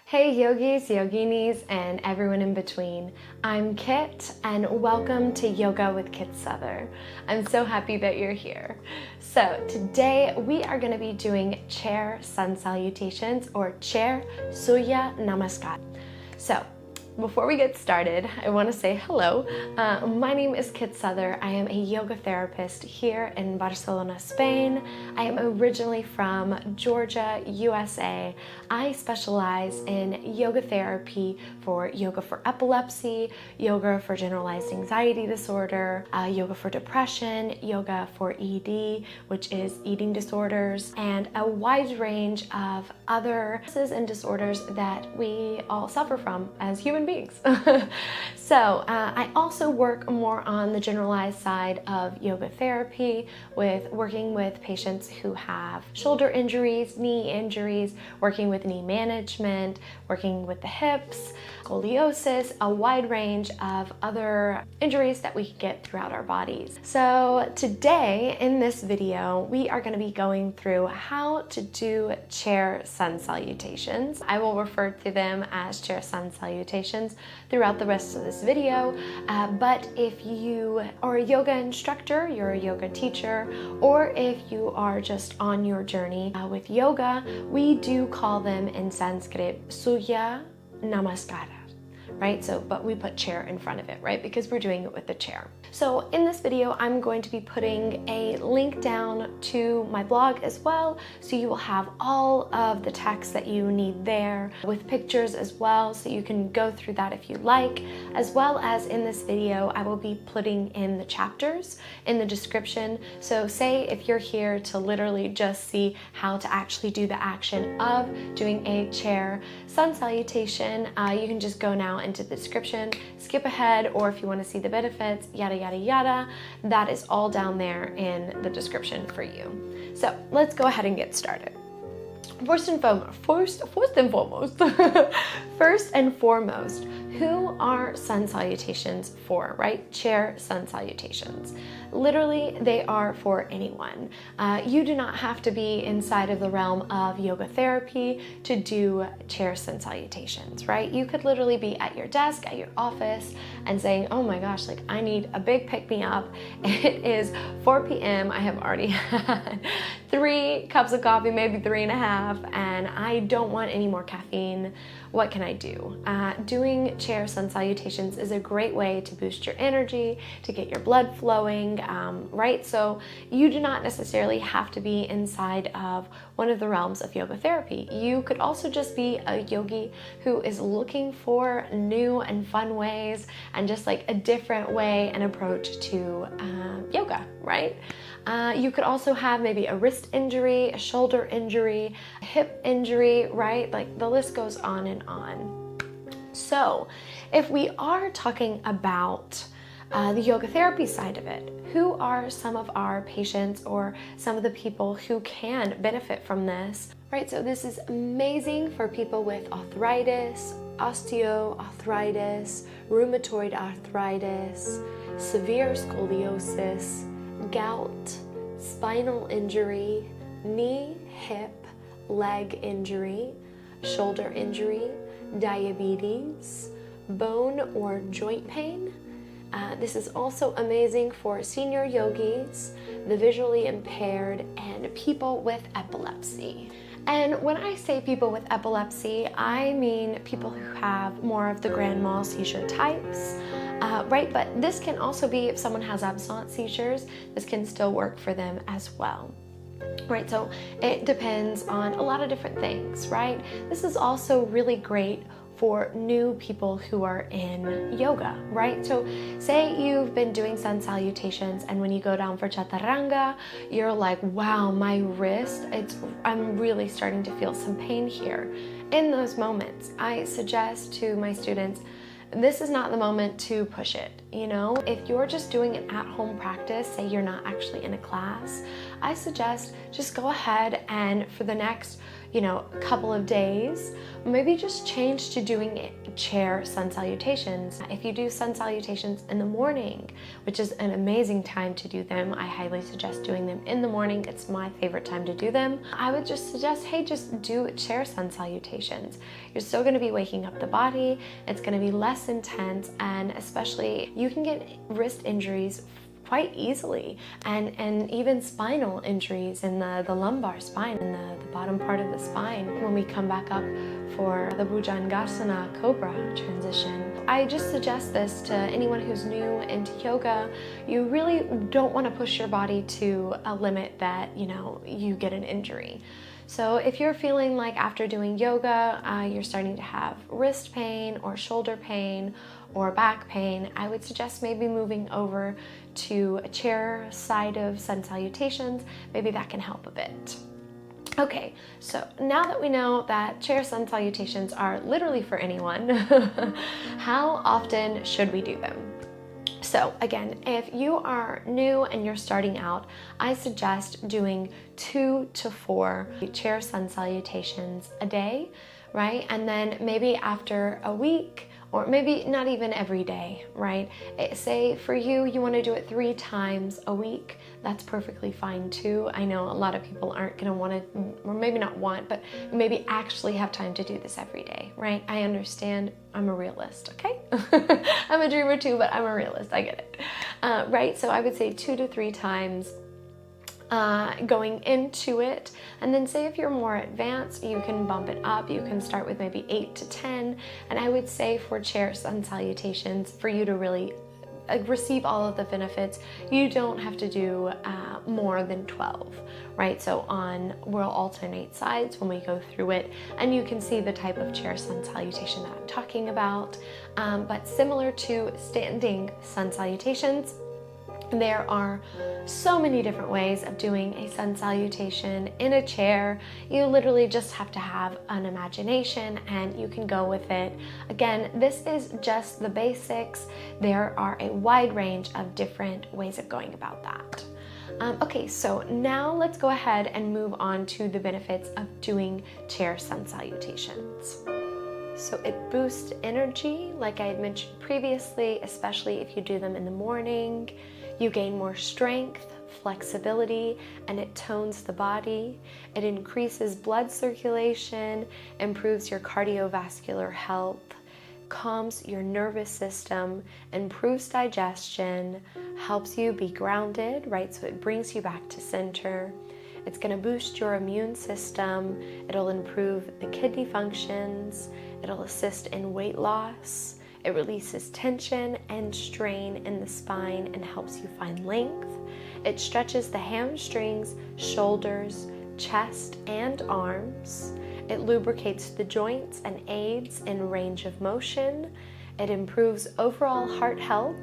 Hey yogis, yoginis, and everyone in between. I'm Kit, and welcome to Yoga with Kit Souther. I'm so happy that you're here. So today we are going to be doing Chair Sun Salutations or Chair Surya Namaskar. So before we get started, I want to say hello. My name is Kit Souther. I am a yoga therapist here in Barcelona, Spain. I am originally from Georgia, USA. I specialize in yoga therapy for yoga for epilepsy, yoga for generalized anxiety disorder, yoga for depression, yoga for ED, which is eating disorders, and a wide range of other illnesses and disorders that we all suffer from as human beings. So I also work more on the generalized side of yoga therapy, with working with patients who have shoulder injuries, knee injuries, working with knee management, working with the hips, scoliosis, a wide range of other injuries that we can get throughout our bodies. So today in this video, we are going to be going through how to do Chair Sun Salutations. I will refer to them as Chair Sun Salutations throughout the rest of this video, but if you are a yoga instructor, you're a yoga teacher, or if you are just on your journey with yoga, we do call them in Sanskrit Surya Namaskar. Right? So, but we put chair in front of it, right? Because we're doing it with the chair. So in this video, I'm going to be putting a link down to my blog as well. So you will have all of the text that you need there with pictures as well. So you can go through that if you like, as well as in this video, I will be putting in the chapters in the description. So say if you're here to literally just see how to actually do the action of doing a chair sun salutation, you can just go now into the description, skip ahead, or if you want to see the benefits, yada yada yada, that is all down there in the description for you. So let's go ahead and get started. First and foremost, who are sun salutations for, right? Chair sun salutations. Literally, they are for anyone. You do not have to be inside of the realm of yoga therapy to do chair sun salutations, right? You could literally be at your desk, at your office, and saying, oh my gosh, like I need a big pick-me-up. It is 4 p.m. I have already had 3 cups of coffee, maybe 3.5, and I don't want any more caffeine. What can I do? Doing chair sun salutations is a great way to boost your energy, to get your blood flowing, right? So you do not necessarily have to be inside of one of the realms of yoga therapy. You could also just be a yogi who is looking for new and fun ways and just like a different way and approach to yoga, right? You could also have maybe a wrist injury, a shoulder injury, a hip injury, right? Like the list goes on and on. So if we are talking about the yoga therapy side of it, who are some of our patients or some of the people who can benefit from this, right? So this is amazing for people with arthritis, osteoarthritis, rheumatoid arthritis, severe scoliosis, gout, spinal injury, knee, hip, leg injury, shoulder injury, diabetes, bone or joint pain. This is also amazing for senior yogis, the visually impaired, and people with epilepsy. And when I say people with epilepsy, I mean people who have more of the grand mal seizure types, right? But this can also be if someone has absent seizures, this can still work for them as well. Right, so it depends on a lot of different things, right? This is also really great for new people who are in yoga, right? So say you've been doing sun salutations and when you go down for chaturanga, you're like, wow, my wrist, I'm really starting to feel some pain here. In those moments, I suggest to my students, this is not the moment to push it, you know? If you're just doing an at-home practice, say you're not actually in a class, I suggest just go ahead and for the next, a couple of days, maybe just change to doing Chair Sun Salutations. If you do Sun Salutations in the morning, which is an amazing time to do them, I highly suggest doing them in the morning. It's my favorite time to do them. I would just suggest, hey, just do Chair Sun Salutations. You're still going to be waking up the body. It's going to be less intense, and especially you can get wrist injuries quite easily, and even spinal injuries in the lumbar spine, in the bottom part of the spine, when we come back up for the Bhujangasana Cobra transition. I just suggest this to anyone who's new into yoga. You really don't want to push your body to a limit that, you get an injury. So if you're feeling like after doing yoga, you're starting to have wrist pain or shoulder pain or back pain, I would suggest maybe moving over to a chair side of Sun Salutations. Maybe that can help a bit. Okay, so now that we know that Chair Sun Salutations are literally for anyone, how often should we do them? So again, if you are new and you're starting out, I suggest doing 2 to 4 Chair Sun Salutations a day, right? And then maybe after a week, or maybe not even every day, right? Say for you want to do it 3 times a week. That's perfectly fine too. I know a lot of people aren't going to want to, or maybe not want, but maybe actually have time to do this every day, right? I understand. I'm a realist, okay? I'm a dreamer too, but I'm a realist. I get it, right? So I would say 2 to 3 times going into it, and then say if you're more advanced, you can bump it up. You can start with maybe 8 to 10, and I would say for Chair Sun Salutations, for you to really receive all of the benefits, you don't have to do more than 12, right? So we'll alternate sides when we go through it, and you can see the type of Chair Sun Salutation that I'm talking about. But similar to standing Sun Salutations, there are so many different ways of doing a sun salutation in a chair. You literally just have to have an imagination and you can go with it. Again, this is just the basics. There are a wide range of different ways of going about that. Okay, so now let's go ahead and move on to the benefits of doing Chair Sun Salutations. So it boosts energy, like I had mentioned previously, especially if you do them in the morning. You gain more strength, flexibility, and it tones the body. It increases blood circulation, improves your cardiovascular health, calms your nervous system, improves digestion, helps you be grounded, right? So it brings you back to center. It's going to boost your immune system. It'll improve the kidney functions. It'll assist in weight loss. It releases tension and strain in the spine and helps you find length. It stretches the hamstrings, shoulders, chest, and arms. It lubricates the joints and aids in range of motion. It improves overall heart health.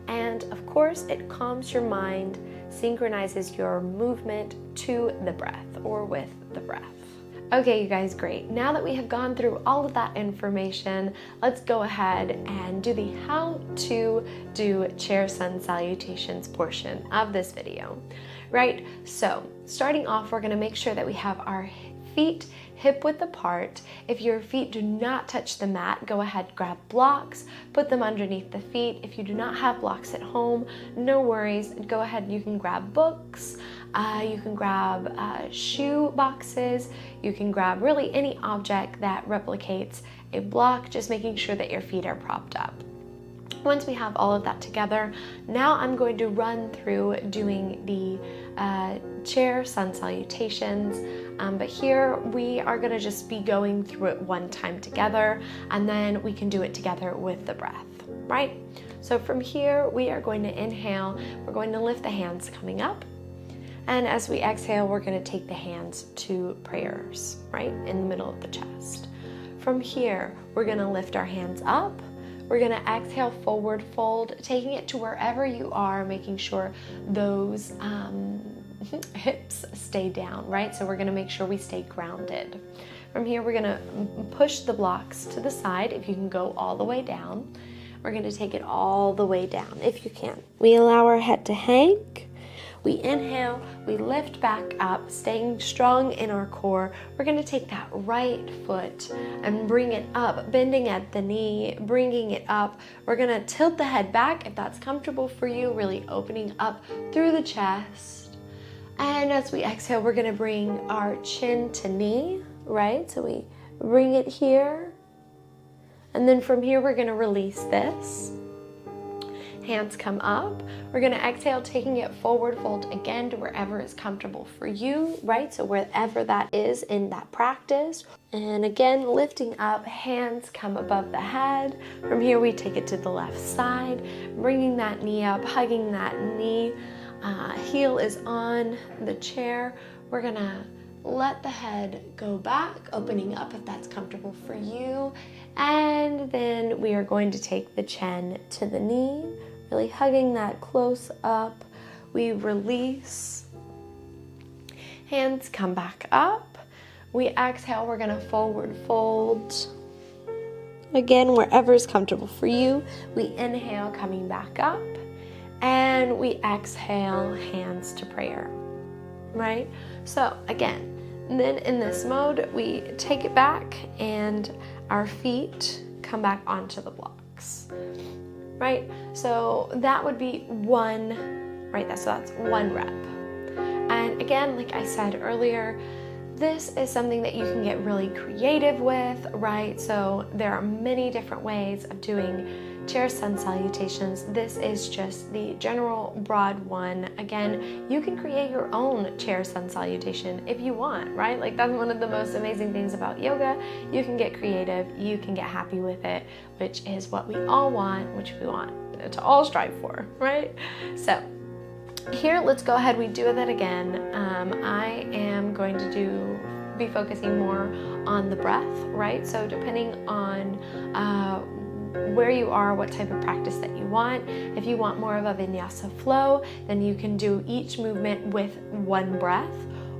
And of course, it calms your mind, synchronizes your movement to the breath or with the breath. Okay, you guys, great. Now that we have gone through all of that information, let's go ahead and do the how to do Chair Sun Salutations portion of this video, right? So starting off, we're gonna make sure that we have our feet hip width apart. If your feet do not touch the mat, go ahead, grab blocks, put them underneath the feet. If you do not have blocks at home, no worries. Go ahead, you can grab books, you can grab shoe boxes, you can grab really any object that replicates a block, just making sure that your feet are propped up. Once we have all of that together, now I'm going to run through doing the Chair Sun Salutations, but here we are going to just be going through it one time together, and then we can do it together with the breath, right? So from here, we are going to inhale, we're going to lift the hands coming up, and as we exhale, we're going to take the hands to prayers, right, in the middle of the chest. From here, we're going to lift our hands up. We're going to exhale, forward fold, taking it to wherever you are, making sure those hips stay down, right? So we're going to make sure we stay grounded. From here, we're going to push the blocks to the side. If you can go all the way down, we're going to take it all the way down if you can. We allow our head to hang. We inhale, we lift back up, staying strong in our core. We're going to take that right foot and bring it up, bending at the knee, bringing it up. We're going to tilt the head back if that's comfortable for you, really opening up through the chest. And as we exhale, we're going to bring our chin to knee, right? So we bring it here. And then from here, we're going to release this. Hands come up. We're going to exhale, taking it forward fold again to wherever is comfortable for you, right? So wherever that is in that practice. And again, lifting up, hands come above the head. From here, we take it to the left side, bringing that knee up, hugging that knee. Heel is on the chair. We're going to let the head go back, opening up if that's comfortable for you. And then we are going to take the chin to the knee, really hugging that close up. We release. Hands come back up. We exhale, we're going to forward fold. Again, wherever is comfortable for you. We inhale, coming back up. And we exhale, hands to prayer, right? So again, then in this mode, we take it back and our feet come back onto the blocks, right? So that would be one, right? So that's one rep. And again, like I said earlier, this is something that you can get really creative with, right? So there are many different ways of doing Chair Sun Salutations. This is just the general broad one. Again, you can create your own Chair Sun Salutation if you want, right? Like that's one of the most amazing things about yoga. You can get creative, you can get happy with it, which is what we all want, which we want to all strive for, right? So here, let's go ahead, we do that again. I am going to be focusing more on the breath, right? So depending on where you are, what type of practice that you want. If you want more of a vinyasa flow, then you can do each movement with one breath.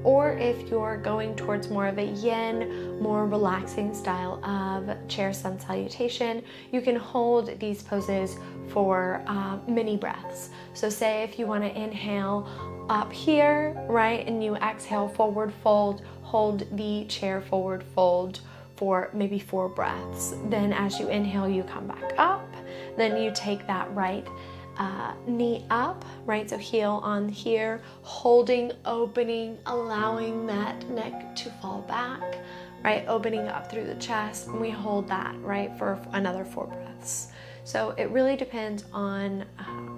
Or if you're going towards more of a yin, more relaxing style of Chair Sun Salutation, you can hold these poses for many breaths. So say if you want to inhale up here, right, and you exhale forward fold, hold the chair forward fold for maybe 4 breaths. Then as you inhale, you come back up. Then you take that right knee up, right? So heel on here, holding, opening, allowing that neck to fall back, right? Opening up through the chest, and we hold that, right, for another 4 breaths. So it really depends on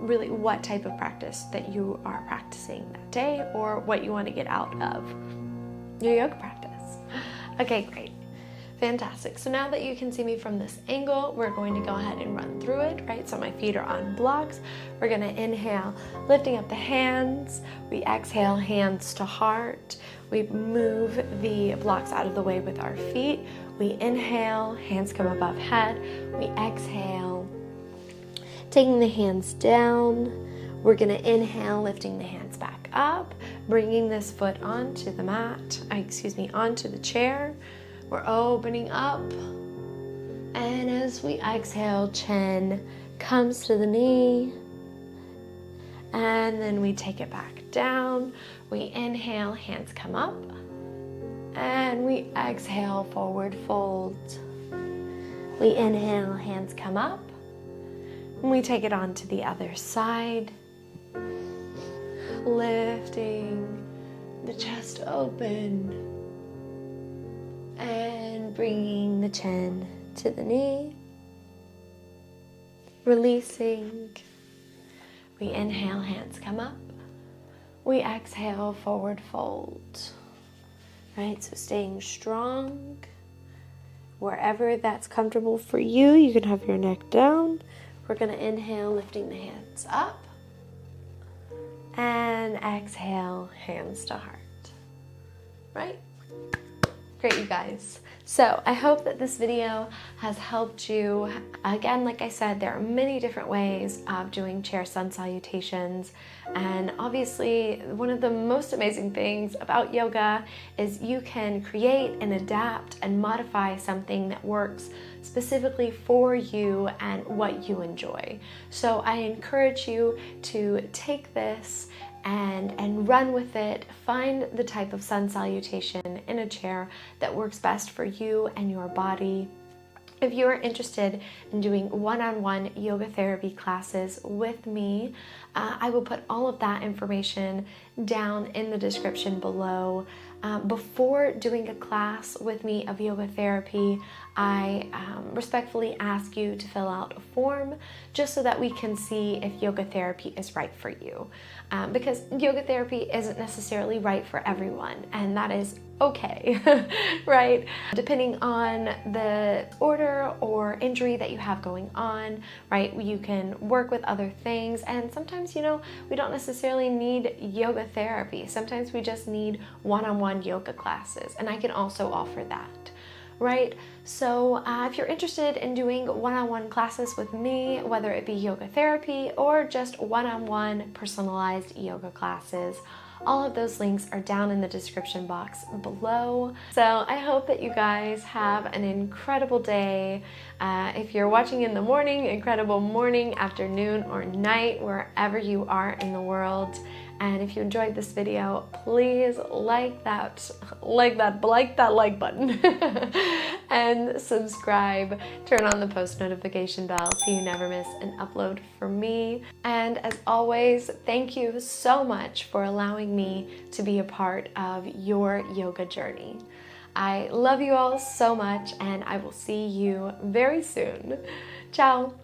really what type of practice that you are practicing that day or what you want to get out of your yoga practice. Okay, great. Fantastic. So now that you can see me from this angle, we're going to go ahead and run through it, right? So my feet are on blocks. We're going to inhale, lifting up the hands. We exhale, hands to heart. We move the blocks out of the way with our feet. We inhale, hands come above head. We exhale, taking the hands down. We're going to inhale, lifting the hands back up, bringing this foot onto the mat, onto the chair. We're opening up, and as we exhale, chin comes to the knee, and then we take it back down. We inhale, hands come up, and we exhale, forward fold. We inhale, hands come up, and we take it on to the other side, lifting the chest open, and bringing the chin to the knee, releasing. We inhale, hands come up. We exhale, forward fold. Right, so staying strong. Wherever that's comfortable for you, you can have your neck down. We're going to inhale, lifting the hands up. And exhale, hands to heart. Right? Great, you guys. So I hope that this video has helped you. Again, like I said, there are many different ways of doing Chair Sun Salutations. And obviously, one of the most amazing things about yoga is you can create and adapt and modify something that works specifically for you and what you enjoy. So I encourage you to take this and run with it. Find the type of sun salutation in a chair that works best for you and your body. If you are interested in doing one-on-one yoga therapy classes with me, I will put all of that information down in the description below. Before doing a class with me of yoga therapy, I respectfully ask you to fill out a form just so that we can see if yoga therapy is right for you. Because yoga therapy isn't necessarily right for everyone, and that is okay, right? Depending on the order or injury that you have going on, right? You can work with other things, and sometimes, you know, we don't necessarily need yoga therapy. Sometimes we just need one-on-one yoga classes, and I can also offer that, right? So if you're interested in doing one-on-one classes with me, whether it be yoga therapy or just one-on-one personalized yoga classes, all of those links are down in the description box below. So I hope that you guys have an incredible day. If you're watching in the morning, incredible morning, afternoon, or night, wherever you are in the world. And if you enjoyed this video, please like that like button and subscribe. Turn on the post notification bell so you never miss an upload from me. And as always, thank you so much for allowing me to be a part of your yoga journey. I love you all so much, and I will see you very soon. Ciao.